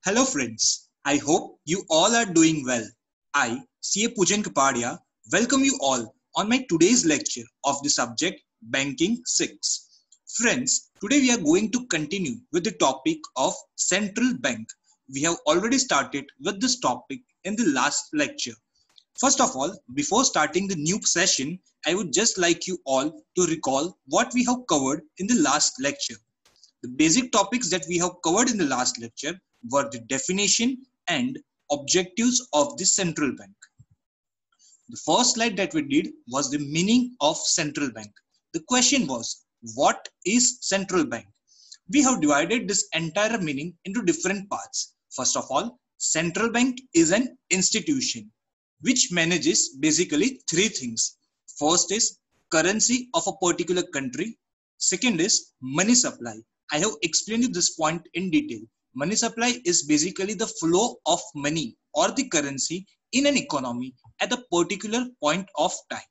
Hello friends, I hope you all are doing well. I, CA Pujan Kapadia, welcome you all on my today's lecture of the subject Banking 6. Friends, today we are going to continue with the topic of central bank. We have already started with this topic in the last lecture. First of all, before starting the new session, I would just like you all to recall what we have covered in the last lecture. The basic topics that we have covered in the last lecture were the definition and objectives of the central bank. The first slide that we did was the meaning of central bank. The question was, what is central bank? We have divided this entire meaning into different parts. First of all, central bank is an institution which manages basically three things. First is currency of a particular country. Second is money supply. I have explained you this point in detail. Money supply is basically the flow of money or the currency in an economy at a particular point of time.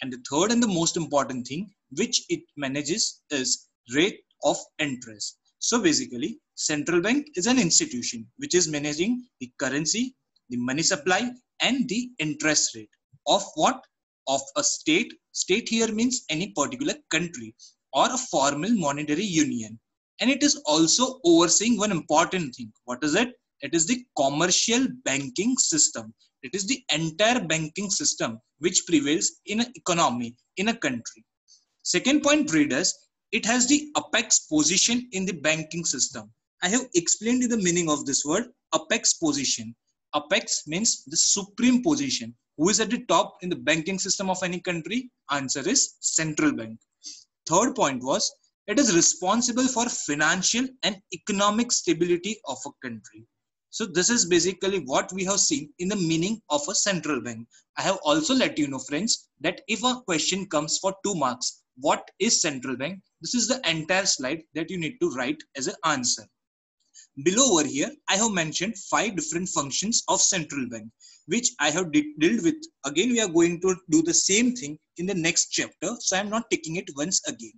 And the third and the most important thing which it manages is rate of interest. So basically, central bank is an institution which is managing the currency, the money supply, and the interest rate of what? Of a state. State here means any particular country or a formal monetary union. And it is also overseeing one important thing. What is it? It is the commercial banking system. It is the entire banking system which prevails in an economy, in a country. Second point, readers, it has the apex position in the banking system. I have explained you the meaning of this word, apex position. Apex means the supreme position. Who is at the top in the banking system of any country? Answer is central bank. Third point was, it is responsible for financial and economic stability of a country. So this is basically what we have seen in the meaning of a central bank. I have also let you know, friends, that if a question comes for 2 marks, what is central bank? This is the entire slide that you need to write as an answer. Below over here, I have mentioned 5 different functions of central bank, which I have dealt with. Again, we are going to do the same thing in the next chapter. So I am not taking it once again.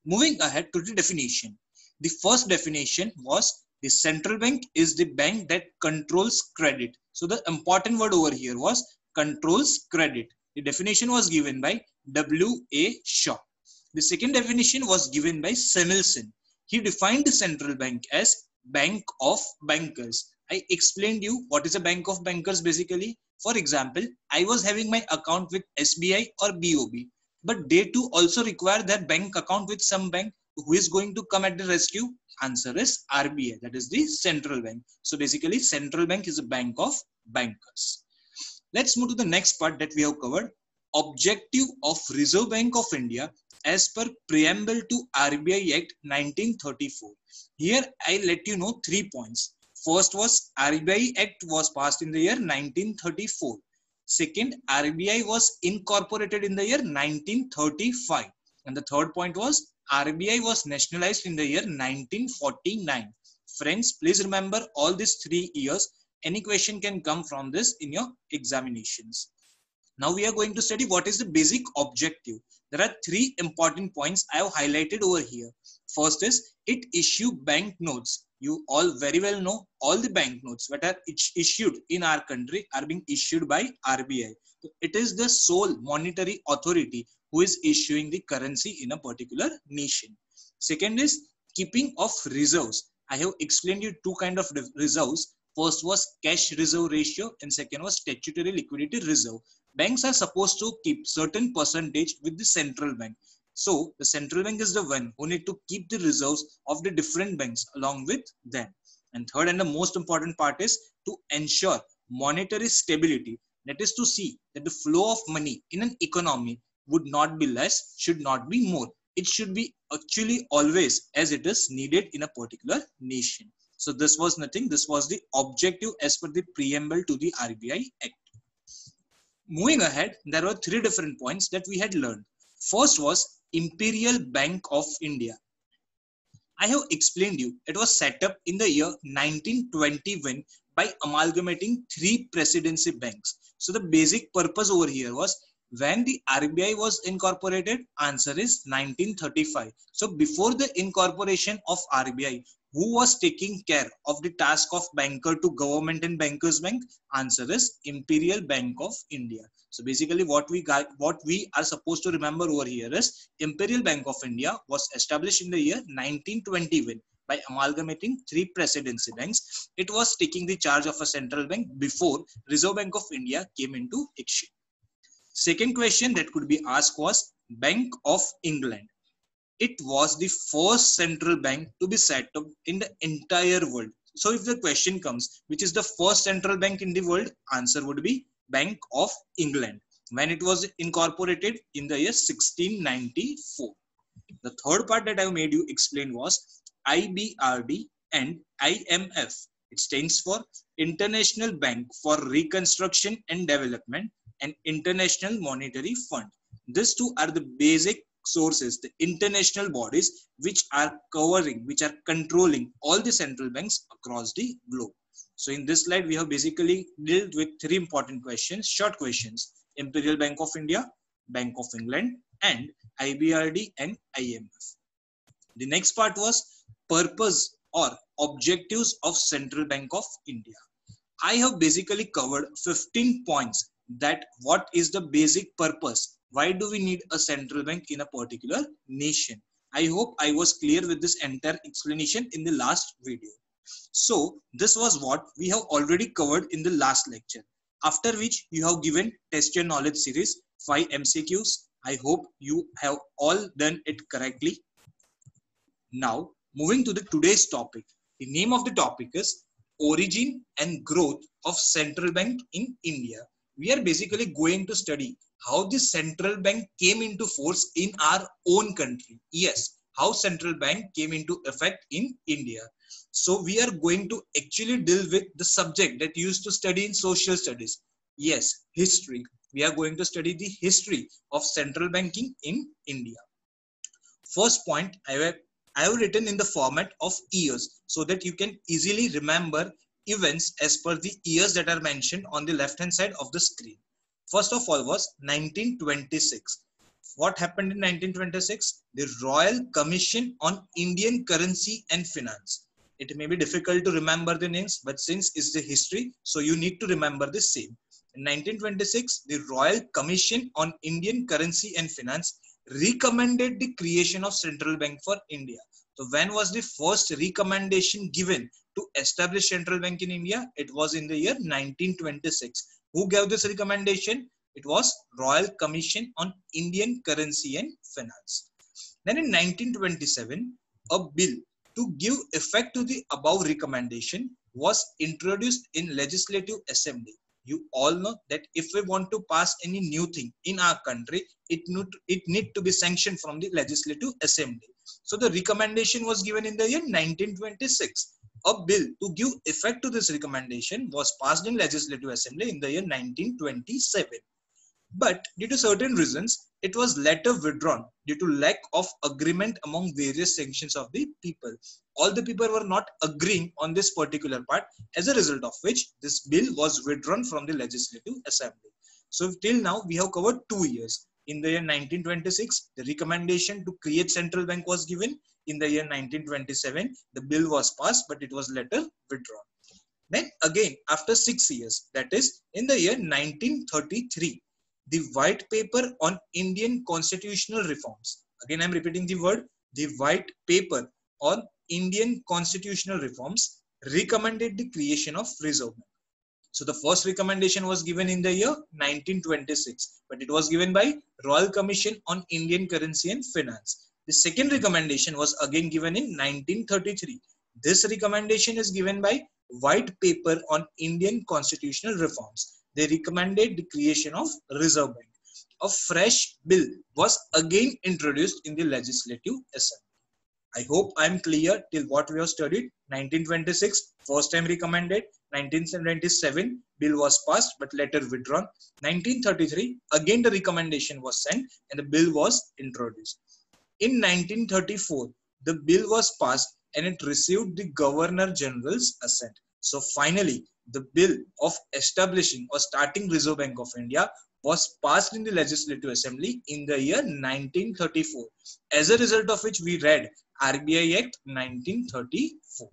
Moving ahead to the definition. The first definition was the central bank is the bank that controls credit. So the important word over here was controls credit. The definition was given by W.A. Shaw. The second definition was given by Samuelson. He defined the central bank as bank of bankers. I explained you what is a bank of bankers basically. For example, I was having my account with SBI or BOB. But they too also require their bank account with some bank. Who is going to come at the rescue? Answer is RBI, that is the central bank. So basically, central bank is a bank of bankers. Let's move to the next part that we have covered. Objective of Reserve Bank of India as per preamble to RBI Act 1934. Here I let you know 3 points. First was RBI Act was passed in the year 1934. Second, RBI was incorporated in the year 1935. And the third point was RBI was nationalized in the year 1949. Friends, please remember all these 3 years. Any question can come from this in your examinations. Now we are going to study what is the basic objective. There are 3 important points I have highlighted over here. First is it issue bank notes. You all very well know all the bank notes that are issued in our country are being issued by RBI. So it is the sole monetary authority who is issuing the currency in a particular nation. Second is keeping of reserves. I have explained you 2 kinds of reserves. First was cash reserve ratio and second was statutory liquidity reserve. Banks are supposed to keep certain percentage with the central bank. So the central bank is the one who need to keep the reserves of the different banks along with them. And third and the most important part is to ensure monetary stability. That is to see that the flow of money in an economy would not be less, should not be more. It should be actually always as it is needed in a particular nation. So this was nothing. This was the objective as per the preamble to the RBI Act. Moving ahead, there were 3 different points that we had learned. First was Imperial Bank of India. I have explained you it was set up in the year 1921 by amalgamating 3 presidency banks. So the basic purpose over here was when the RBI was incorporated, answer is 1935. So before the incorporation of RBI, Who was taking care of the task of banker to government and bankers bank? Answer is Imperial Bank of India. So basically what we are supposed to remember over here is Imperial Bank of India was established in the year 1921 by amalgamating three presidency banks. It was taking the charge of a central bank before Reserve Bank of India came into action. Second question that could be asked was Bank of England. It was the first central bank to be set up in the entire world. So if the question comes, which is the first central bank in the world, answer would be Bank of England, when it was incorporated in the year 1694. The third part that I made you explain was IBRD and IMF. It stands for International Bank for Reconstruction and Development and International Monetary Fund. These two are the basic sources, the international bodies which are controlling all the central banks across the globe. So in this slide, we have basically dealt with three important questions, short questions: Imperial Bank of India, Bank of England, and IBRD and IMF. The next part was purpose or objectives of Central Bank of India. I have basically covered 15 points that what is the basic purpose. Why do we need a central bank in a particular nation? I hope I was clear with this entire explanation in the last video. So this was what we have already covered in the last lecture. After which you have given Test Your Knowledge series 5 MCQs. I hope you have all done it correctly. Now moving to the today's topic. The name of the topic is Origin and Growth of Central Bank in India. We are basically going to study how the central bank came into force in our own country. Yes, how central bank came into effect in India. So we are going to actually deal with the subject that you used to study in social studies. Yes, history. We are going to study the history of central banking in India. First point I have written in the format of years so that you can easily remember events as per the years that are mentioned on the left hand side of the screen. First of all was 1926. What happened in 1926? The Royal Commission on Indian Currency and Finance. It may be difficult to remember the names, but since it's the history, so you need to remember the same. In 1926, the Royal Commission on Indian Currency and Finance recommended the creation of Central Bank for India. So when was the first recommendation given to establish Central Bank in India? It was in the year 1926. Who gave this recommendation? It was Royal Commission on Indian Currency and Finance. Then in 1927, a bill to give effect to the above recommendation was introduced in Legislative Assembly. You all know that if we want to pass any new thing in our country, it need to be sanctioned from the Legislative Assembly. So the recommendation was given in the year 1926. A bill to give effect to this recommendation was passed in Legislative Assembly in the year 1927. But due to certain reasons, it was later withdrawn due to lack of agreement among various sections of the people. All the people were not agreeing on this particular part, as a result of which this bill was withdrawn from the Legislative Assembly. So till now, we have covered 2 years. In the year 1926, the recommendation to create central bank was given. In the year 1927, the bill was passed, but it was later withdrawn. Then again, after 6 years, that is in the year 1933, the white paper on Indian constitutional reforms. Again, I'm repeating the word, the white paper on Indian constitutional reforms recommended the creation of Reserve Bank. So the first recommendation was given in the year 1926, but it was given by Royal Commission on Indian Currency and Finance. The second recommendation was again given in 1933. This recommendation is given by White Paper on Indian Constitutional Reforms. They recommended the creation of Reserve Bank. A fresh bill was again introduced in the Legislative Assembly. I hope I am clear till what we have studied. 1926, first time recommended. 1977, bill was passed but later withdrawn. 1933, again the recommendation was sent and the bill was introduced. In 1934, the bill was passed and it received the Governor General's assent. So finally, the bill of establishing or starting Reserve Bank of India was passed in the Legislative Assembly in the year 1934. As a result of which we read RBI Act 1934.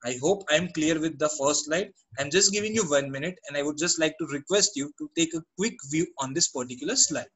I hope I am clear with the first slide. I'm just giving you 1 minute and I would just like to request you to take a quick view on this particular slide.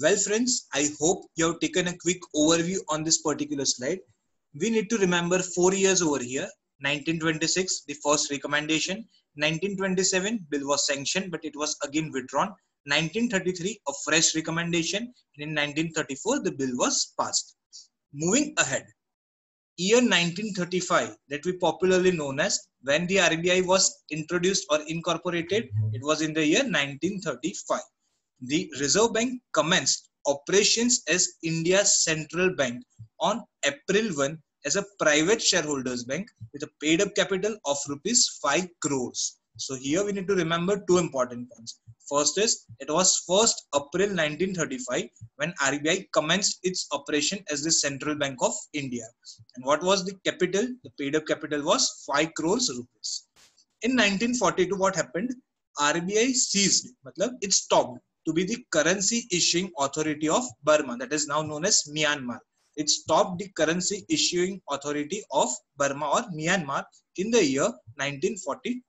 Well, friends, I hope you have taken a quick overview on this particular slide. We need to remember 4 years over here. 1926, the first recommendation. 1927, bill was sanctioned, but it was again withdrawn. 1933, a fresh recommendation. And in 1934, the bill was passed. Moving ahead, year 1935, that we popularly known as when the RBI was introduced or incorporated, it was in the year 1935. The Reserve Bank commenced operations as India's central bank on April 1 as a private shareholders bank with a paid up capital of rupees 5 crores. So here we need to remember two important points. First is it was 1st April 1935 when RBI commenced its operation as the Central Bank of India. And what was the capital? The paid up capital was 5 crores rupees. In 1942, what happened? RBI ceased, it stopped to be the currency issuing authority of Burma, that is now known as Myanmar. It stopped the currency issuing authority of Burma or Myanmar in the year 1942.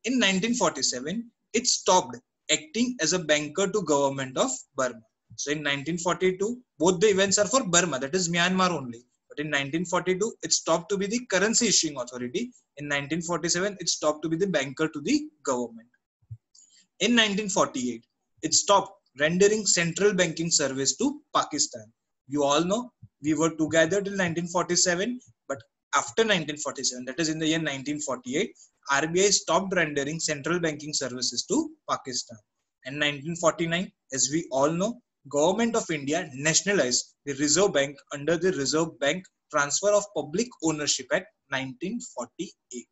In 1947, it stopped acting as a banker to government of Burma. So in 1942, both the events are for Burma, that is Myanmar only. But in 1942, it stopped to be the currency issuing authority. In 1947, it stopped to be the banker to the government. In 1948, it stopped rendering central banking service to Pakistan. You all know we were together till 1947, but after 1947, that is in the year 1948, RBI stopped rendering central banking services to Pakistan. And 1949, as we all know, Government of India nationalized the Reserve Bank under the Reserve Bank Transfer of Public Ownership Act 1948.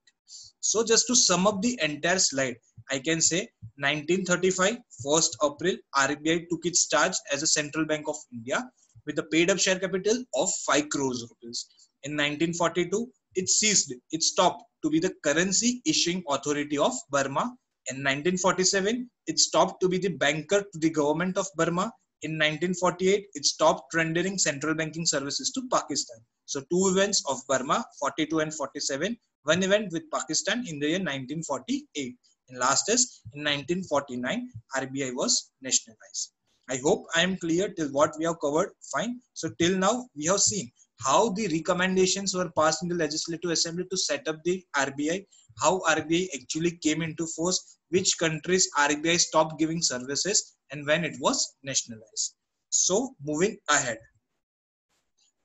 So just to sum up the entire slide, I can say 1935, 1st April, RBI took its charge as a Central Bank of India with a paid up share capital of 5 crores rupees. In 1942, it ceased, it stopped to be the currency issuing authority of Burma. In 1947, it stopped to be the banker to the government of Burma. In 1948, it stopped rendering central banking services to Pakistan. So two events of Burma, 42 and 47, one event with Pakistan in the year 1948. And last is in 1949, RBI was nationalized. I hope I am clear till what we have covered. Fine. So till now we have seen how the recommendations were passed in the Legislative Assembly to set up the RBI, how RBI actually came into force, which countries RBI stopped giving services, and when it was nationalized. So moving ahead.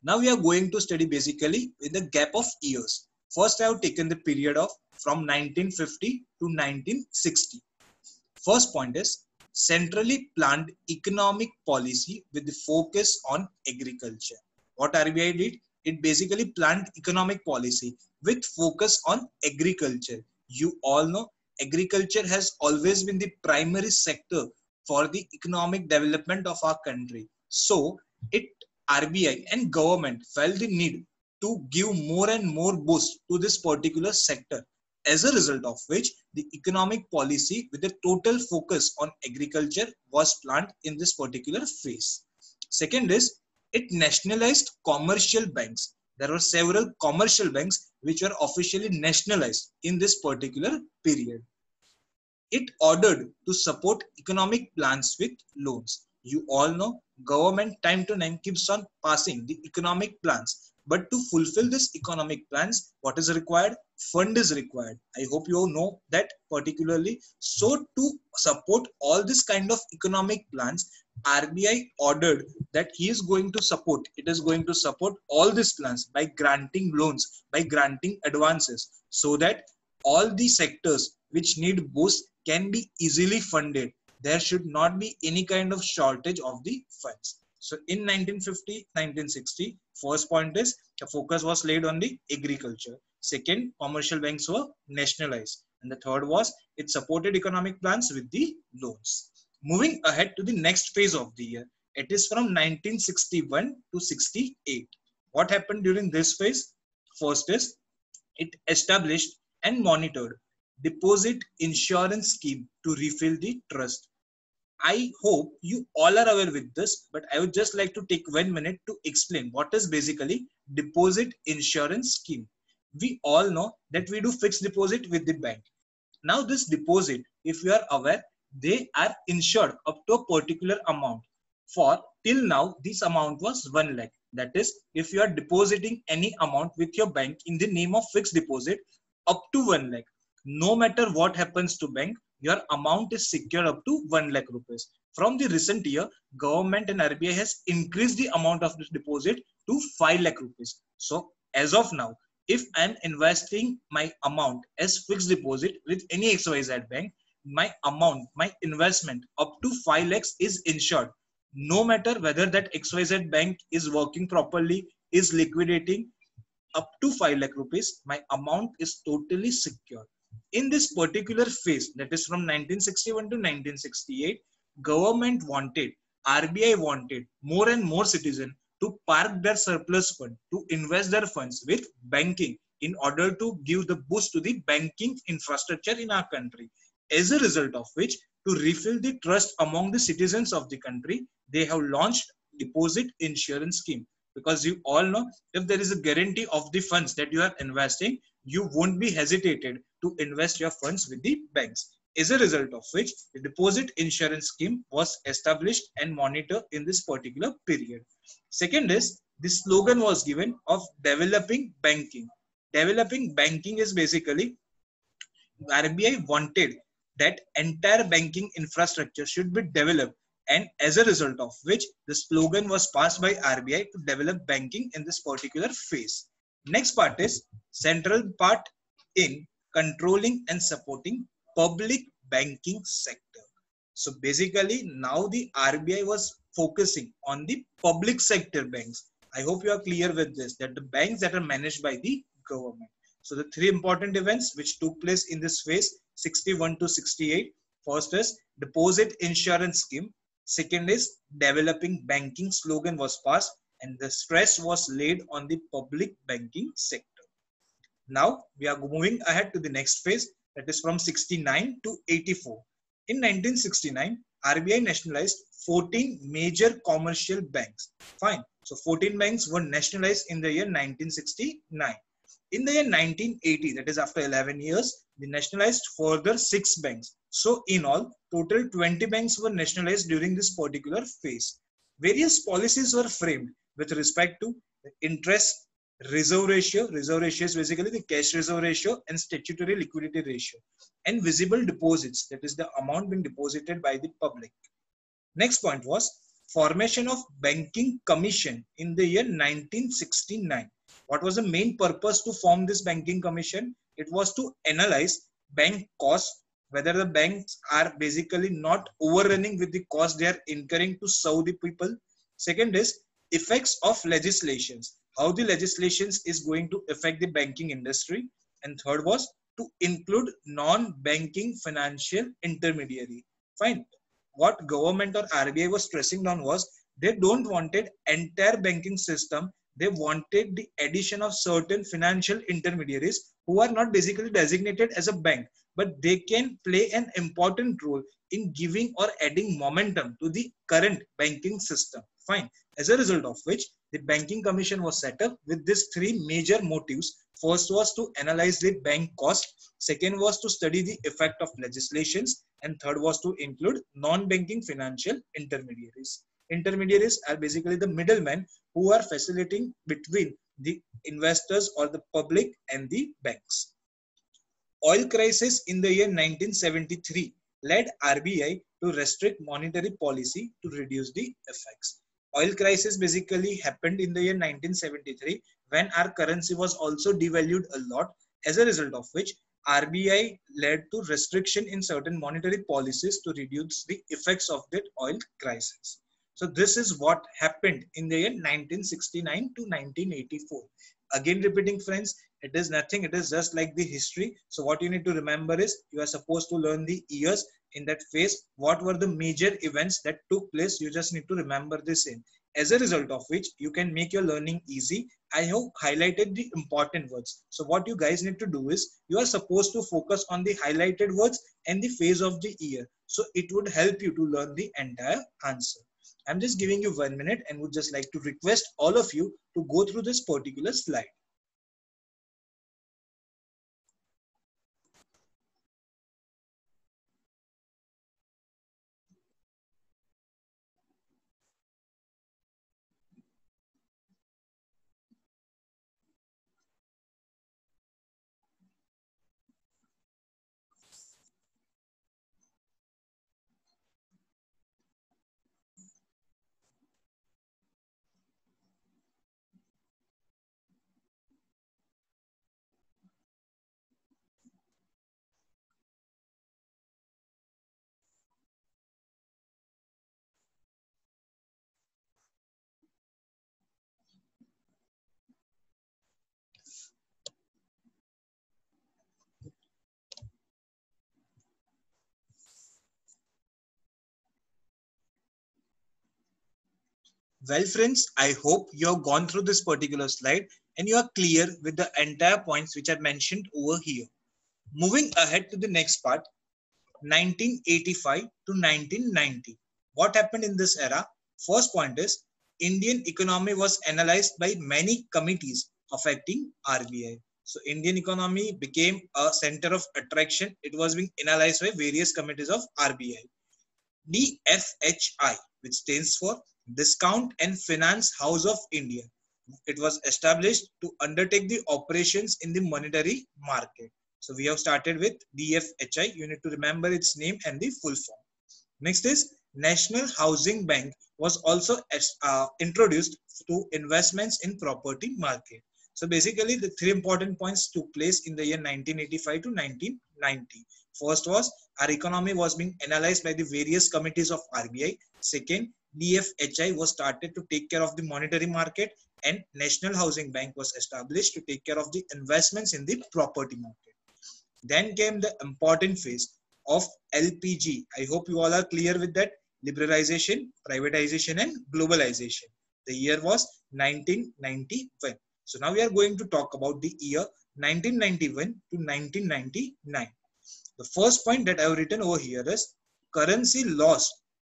Now we are going to study basically in the gap of years. First, I have taken the period of from 1950 to 1960. First point is centrally planned economic policy with the focus on agriculture. What RBI did? It basically planned economic policy with focus on agriculture. You all know agriculture has always been the primary sector for the economic development of our country. So it RBI and government felt the need to give more and more boost to this particular sector, as a result of which the economic policy with a total focus on agriculture was planned in this particular phase. Second is it nationalized commercial banks. There were several commercial banks which were officially nationalized in this particular period. It ordered to support economic plans with loans. You all know government time to time keeps on passing the economic plans. But to fulfill this economic plans, what is required? Fund is required. I hope you know that particularly. So to support all this kind of economic plans, RBI ordered that he is going to support, it is going to support all these plans by granting loans, by granting advances, so that all the sectors which need boost can be easily funded. There should not be any kind of shortage of the funds. So in 1950, 1960, first point is the focus was laid on the agriculture. Second, commercial banks were nationalized. And the third was it supported economic plans with the loans. Moving ahead to the next phase of the year, it is from 1961 to 68. What happened during this phase? First is it established and monitored deposit insurance scheme to refill the trust. I hope you all are aware with this, but I would just like to take 1 minute to explain what is basically deposit insurance scheme. We all know that we do fixed deposit with the bank. Now this deposit, if you are aware, they are insured up to a particular amount. For till now, this amount was 1 lakh. That is, if you are depositing any amount with your bank in the name of fixed deposit up to 1 lakh, no matter what happens to bank, your amount is secure up to 1 lakh rupees. From the recent year, government and RBI has increased the amount of this deposit to 5 lakh rupees. So as of now, if I'm investing my amount as fixed deposit with any XYZ bank, my amount, my investment up to 5 lakhs is insured. No matter whether that XYZ bank is working properly, is liquidating up to 5 lakh rupees, my amount is totally secure. In this particular phase, that is from 1961 to 1968, government wanted, RBI wanted more and more citizens to park their surplus fund, to invest their funds with banking in order to give the boost to the banking infrastructure in our country. As a result of which, to refill the trust among the citizens of the country, they have launched deposit insurance scheme. Because you all know, if there is a guarantee of the funds that you are investing, you won't be hesitated to invest your funds with the banks. As a result of which, the deposit insurance scheme was established and monitored in this particular period. Second is, the slogan was given of developing banking. Developing banking is basically RBI wanted that entire banking infrastructure should be developed, and as a result of which the slogan was passed by RBI to develop banking in this particular phase. Next part is central part in controlling and supporting public banking sector. So basically now the RBI was focusing on the public sector banks. I hope you are clear with this, that the banks that are managed by the government. So the three important events which took place in this phase 61 to 68. First is deposit insurance scheme. Second is developing banking slogan was passed, and the stress was laid on the public banking sector. Now we are moving ahead to the next phase, that is from 69 to 84. In 1969, RBI nationalized 14 major commercial banks. Fine. So 14 banks were nationalized in the year 1969. In the year 1980, that is after 11 years, they nationalized further 6 banks. So in all, total 20 banks were nationalized during this particular phase. Various policies were framed with respect to the interest reserve ratio. Reserve ratio is basically the cash reserve ratio and statutory liquidity ratio, and visible deposits, that is the amount being deposited by the public. Next point was formation of banking commission in the year 1969. What was the main purpose to form this banking commission? It was to analyze bank costs, whether the banks are basically not overrunning with the cost they are incurring to serve the people. Second is effects of legislations, how the legislations is going to affect the banking industry. And third was to include non-banking financial intermediary. Fine. What government or RBI was stressing down was they don't wanted entire banking system. They wanted the addition of certain financial intermediaries who are not basically designated as a bank, but they can play an important role in giving or adding momentum to the current banking system. Fine. As a result of which, the banking commission was set up with these 3 major motives. First was to analyze the bank cost. Second was to study the effect of legislations. And third was to include non-banking financial intermediaries. Intermediaries are basically the middlemen who are facilitating between the investors or the public and the banks. Oil crisis in the year 1973 led RBI to restrict monetary policy to reduce the effects. Oil crisis basically happened in the year 1973 when our currency was also devalued a lot, as a result of which RBI led to restriction in certain monetary policies to reduce the effects of that oil crisis. So this is what happened in the year 1969 to 1984. Again repeating friends, it is nothing, it is just like the history. So what you need to remember is you are supposed to learn the years in that phase. What were the major events that took place? You just need to remember the same. As a result of which you can make your learning easy. I have highlighted the important words. So what you guys need to do is you are supposed to focus on the highlighted words and the phase of the year. So it would help you to learn the entire answer. I'm just giving you 1 minute and would just like to request all of you to go through this particular slide. Well, friends, I hope you have gone through this particular slide and you are clear with the entire points which are mentioned over here. Moving ahead to the next part, 1985 to 1990. What happened in this era? First point is Indian economy was analyzed by many committees affecting RBI. So Indian economy became a center of attraction. It was being analyzed by various committees of RBI. DFHI, which stands for Discount and Finance House of India. It was established to undertake the operations in the monetary market. So we have started with DFHI. You need to remember its name and the full form. Next is National Housing Bank was also introduced to investments in property market. So basically the three important points took place in the year 1985 to 1990. First was our economy was being analyzed by the various committees of RBI. Second, DFHI was started to take care of the monetary market, and National Housing Bank was established to take care of the investments in the property market. Then came the important phase of LPG. I hope you all are clear with that. Liberalization, privatization and globalization. The year was 1991. So now we are going to talk about the year 1991 to 1999. The first point that I have written over here is currency lost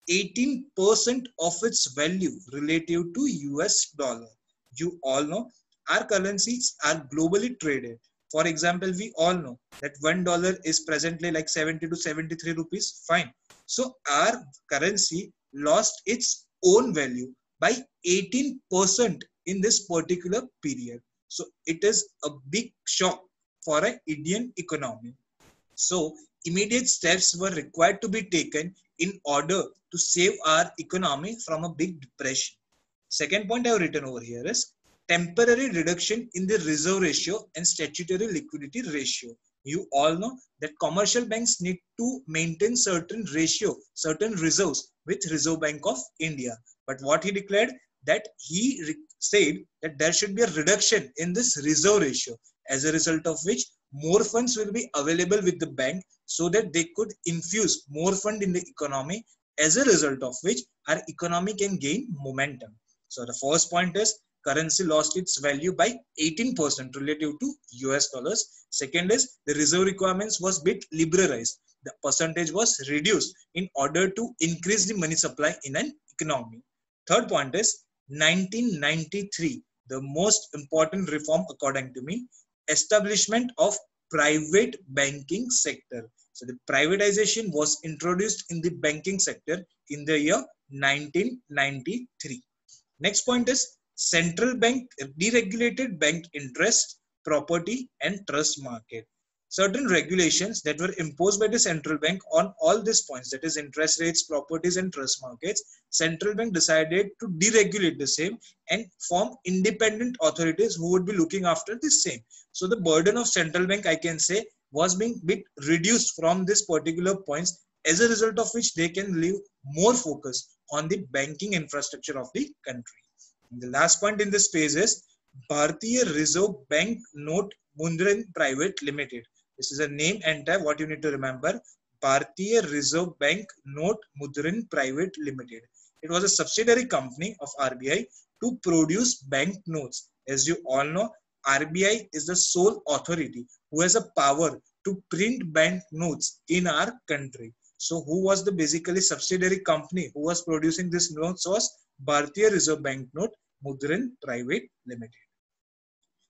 18% of its value relative to US dollar. You all know our currencies are globally traded. For example, we all know that $1 is presently like 70 to 73 rupees. Fine. So our currency lost its own value by 18% in this particular period. So it is a big shock for an Indian economy. So immediate steps were required to be taken in order to save our economy from a big depression. Second point I have written over here is temporary reduction in the reserve ratio and statutory liquidity ratio. You all know that commercial banks need to maintain certain ratio, certain reserves with Reserve Bank of India. But what he declared that he said that there should be a reduction in this reserve ratio, as a result of which more funds will be available with the bank so that they could infuse more fund in the economy, as a result of which our economy can gain momentum. So the first point is currency lost its value by 18% relative to US dollars. Second is the reserve requirements was bit liberalized. The percentage was reduced in order to increase the money supply in an economy. Third point is 1993, the most important reform according to me, establishment of private banking sector. So the privatization was introduced in the banking sector in the year 1993. Next point is central bank deregulated bank interest, property and trust market. certain regulations that were imposed by the central bank on all these points, that is interest rates, properties and trust markets. Central bank decided to deregulate the same and form independent authorities who would be looking after the same. So the burden of central bank, I can say, was being bit reduced from this particular points, as a result of which they can leave more focus on the banking infrastructure of the country. And the last point in this phase is Bharatiya Reserve Bank Note Mudran Private Limited. This is a name and type. What you need to remember: Bharatiya Reserve Bank Note Mudran Private Limited. It was a subsidiary company of RBI to produce bank notes. As you all know, RBI is the sole authority who has a power to print bank notes in our country. So who was the basically subsidiary company who was producing this notes was Bharatiya Reserve Bank Note Mudran Private Limited.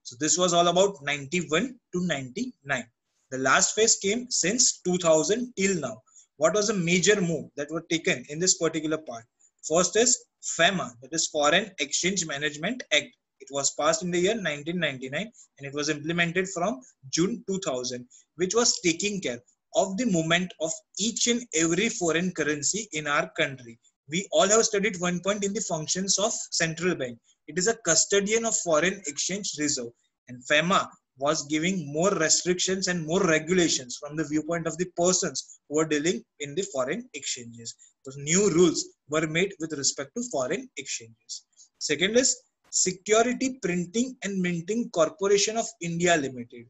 So this was all about 91 to 99. The last phase came since 2000 till now. What was a major move that were taken in this particular part? First is FEMA, that is Foreign Exchange Management Act. It was passed in the year 1999 and it was implemented from June 2000, which was taking care of the movement of each and every foreign currency in our country. We all have studied one point in the functions of central bank. It is a custodian of foreign exchange reserve, and FEMA was giving more restrictions and more regulations from the viewpoint of the persons who are dealing in the foreign exchanges. Those new rules were made with respect to foreign exchanges. Second is Security Printing and Minting Corporation of India Limited.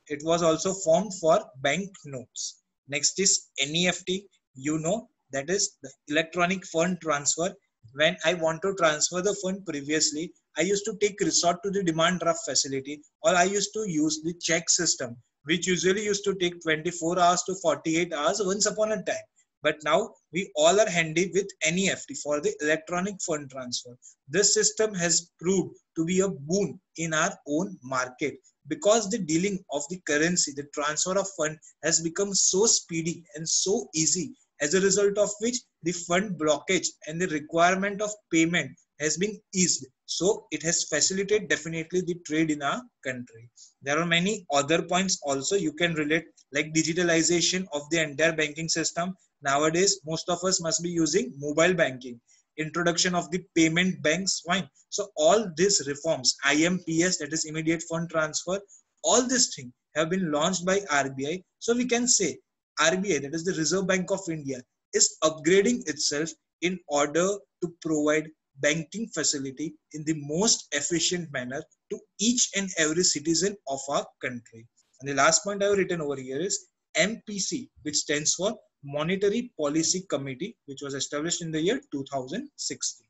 It was also formed for bank notes. Next is NEFT. You know, that is the electronic fund transfer. When I want to transfer the fund previously, I used to take resort to the demand draft facility, or I used to use the check system, which usually used to take 24 hours to 48 hours once upon a time. But now we all are handy with NEFT for the electronic fund transfer. This system has proved to be a boon in our own market, because the dealing of the currency, the transfer of fund has become so speedy and so easy, as a result of which the fund blockage and the requirement of payment has been eased. So it has facilitated definitely the trade in our country. There are many other points also you can relate, like digitalization of the entire banking system. Nowadays, most of us must be using mobile banking. Introduction of the payment banks, fine. So all these reforms, IMPS, that is immediate fund transfer, all these things have been launched by RBI. So we can say RBI, that is the Reserve Bank of India, is upgrading itself in order to provide banking facility in the most efficient manner to each and every citizen of our country. And the last point I have written over here is MPC, which stands for Monetary Policy Committee, which was established in the year 2016.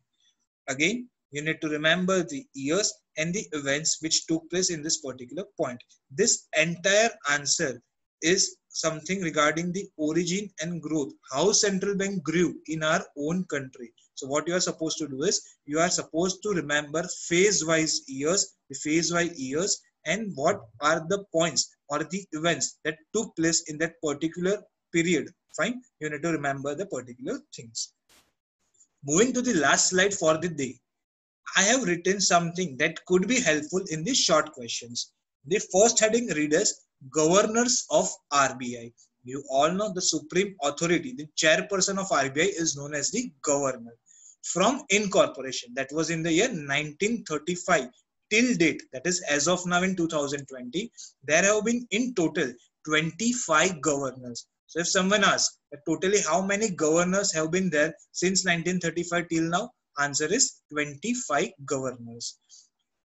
Again, you need to remember the years and the events which took place in this particular point. This entire answer is something regarding the origin and growth, how central bank grew in our own country. So what you are supposed to do is, you are supposed to remember phase-wise years, the phase-wise years, and what are the points or the events that took place in that particular period. Fine, you need to remember the particular things. Moving to the last slide for the day, I have written something that could be helpful in the short questions. The first heading reads Governors of RBI. You all know the supreme authority, the chairperson of RBI is known as the governor. From incorporation, that was in the year 1935 till date, that is as of now in 2020, there have been in total 25 governors. So if someone asks that totally how many governors have been there since 1935 till now, answer is 25 governors.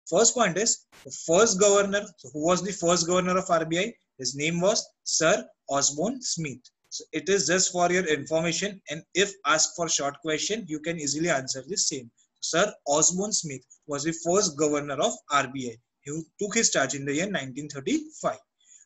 First point is the first governor. So who was the first governor of RBI? His name was Sir Osborne Smith. So it is just for your information, and if asked for short question, you can easily answer the same. Sir Osborne Smith was the first governor of RBI. He took his charge in the year 1935.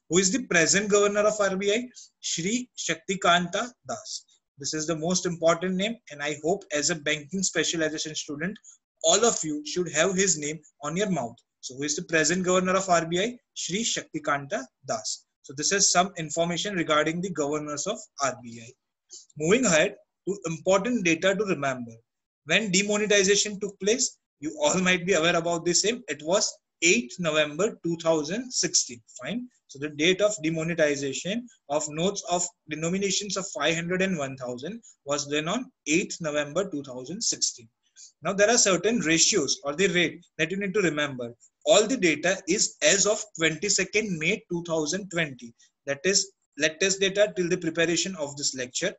Who is the present governor of RBI? Shri Shaktikanta Das. This is the most important name, and I hope as a banking specialization student, all of you should have his name on your mouth. So who is the present governor of RBI? Shri Shaktikanta Das. So this is some information regarding the governors of RBI. Moving ahead to important data to remember. When demonetization took place, you all might be aware about the same. It was 8th November 2016. Fine. So the date of demonetization of notes of denominations of 500 and 1000 was then on 8th November 2016. Now there are certain ratios or the rate that you need to remember. All the data is as of 22nd May 2020. That is latest data till the preparation of this lecture.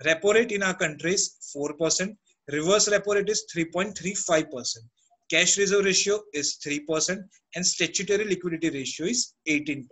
Repo rate in our country is 4%. Reverse repo rate is 3.35%. Cash reserve ratio is 3% and statutory liquidity ratio is 18%.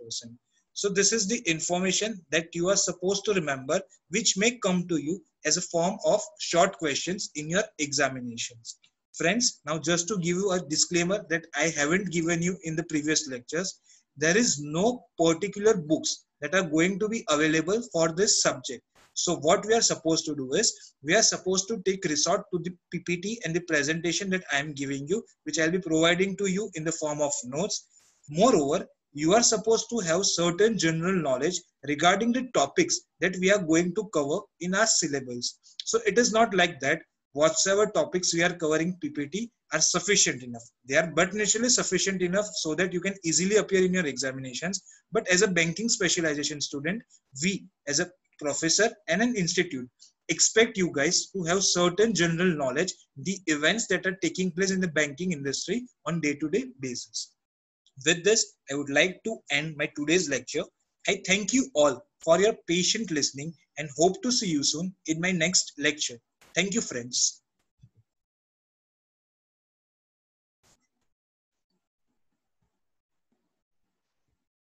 So this is the information that you are supposed to remember, which may come to you as a form of short questions in your examinations. Friends, now just to give you a disclaimer that I haven't given you in the previous lectures, there is no particular books that are going to be available for this subject. So what we are supposed to do is, we are supposed to take resort to the PPT and the presentation that I am giving you, which I'll be providing to you in the form of notes. Moreover, you are supposed to have certain general knowledge regarding the topics that we are going to cover in our syllabus. So it is not like that whatsoever topics we are covering PPT are sufficient enough. They are but naturally sufficient enough so that you can easily appear in your examinations. But as a banking specialization student, we as a professor and an institute expect you guys to have certain general knowledge, the events that are taking place in the banking industry on day-to-day basis. With this, I would like to end my today's lecture. I thank you all for your patient listening and hope to see you soon in my next lecture. Thank you, friends.